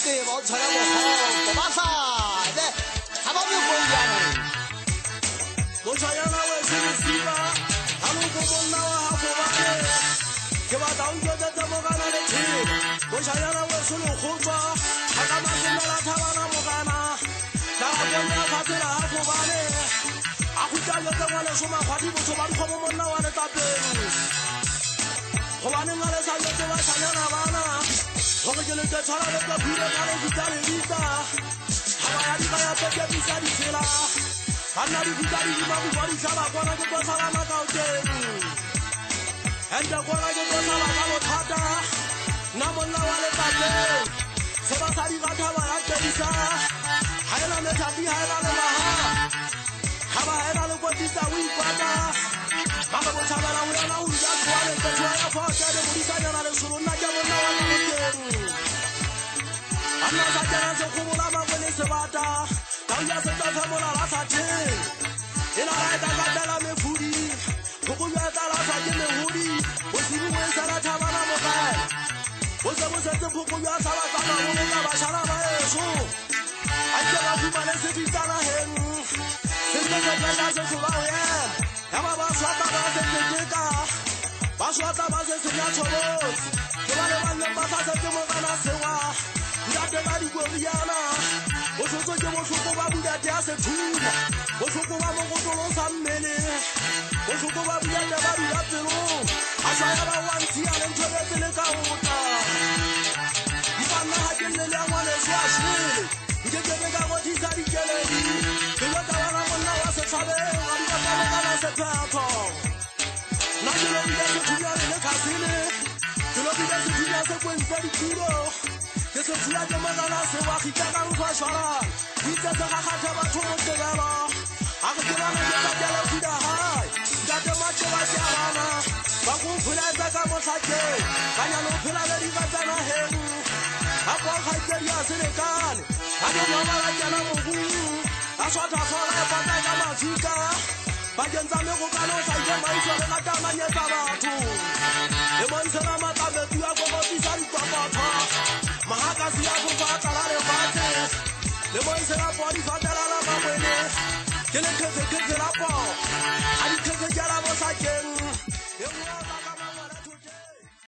给我穿了我好不巴萨的，他把我不一样。我想让他为谁的西吧，他们不问那我好不吧的，就把当觉得怎么干那的去，我想让他为谁的活吧，他干嘛现在了他把那么干嘛，那我跟他发生了好不吧的，阿回家要跟我来说嘛，话题不错吧，你看我们那玩的大病，我把你拿来上学就把想让他玩了。我们就能在穿了那个皮的，他们去家里比赛，他把呀，你把呀，这边比赛你去了，看那里比赛你把不管你下了，管他就多少了那高兴，人家管他就多少了他们他的，那么那玩的大病，谁把啥地方他把呀比赛，还有那没啥比还有那的嘛哈，他把还有那的国际赛为国家。那个我查到了，我要拿我家出来的，出来要放下的，我的三娘那的输入，那叫我拿完了我点。俺那三娘那是苦不那么问的是巴扎，当家是早餐不拿拉萨钱，你拿来大家在那没福利，不过原打拉萨也没福利，我是不为啥那茶把那么干？我是不是这不过原啥了啥了，我们干嘛下那么二数？俺这老皮把那视频上了很，真正的专家是出老远。要把耍大把身身这个，把耍大把身身家错了，就把那玩人把他身怎么把那生活，人家在哪里过不一样呢？我说这就我说过把不家家是土的，我说过把蒙古做龙山美的，我说过把不家在哪里要走路，他想要把玩起啊，能特别真的搞的，一般那还真的两万的耍事，你就觉得搞我提啥的觉得你，这个搞完了我那我是差的。是传统，那就那边是主要的那卡西呢，就那边是主要是滚色的土豆，就是主要怎么让那生活去加刚快耍了，你这是还才把出门这个了，那个地方那就大家老去的嗨，家这嘛就往下玩了，放工回来再干么啥去，大家弄回来的地方在那黑，他光看这里也是得干，他就慢慢来讲那蘑菇，他耍他耍来把大家嘛去干。把人咱们我干了三天没说的那干嘛也咋巴土？你们说那么大的主要我比赛的抓把他，马哈干是要不发达了的发展，你们说那把你发展了那么回的，今天看看那包，还得看看家那么啥钱。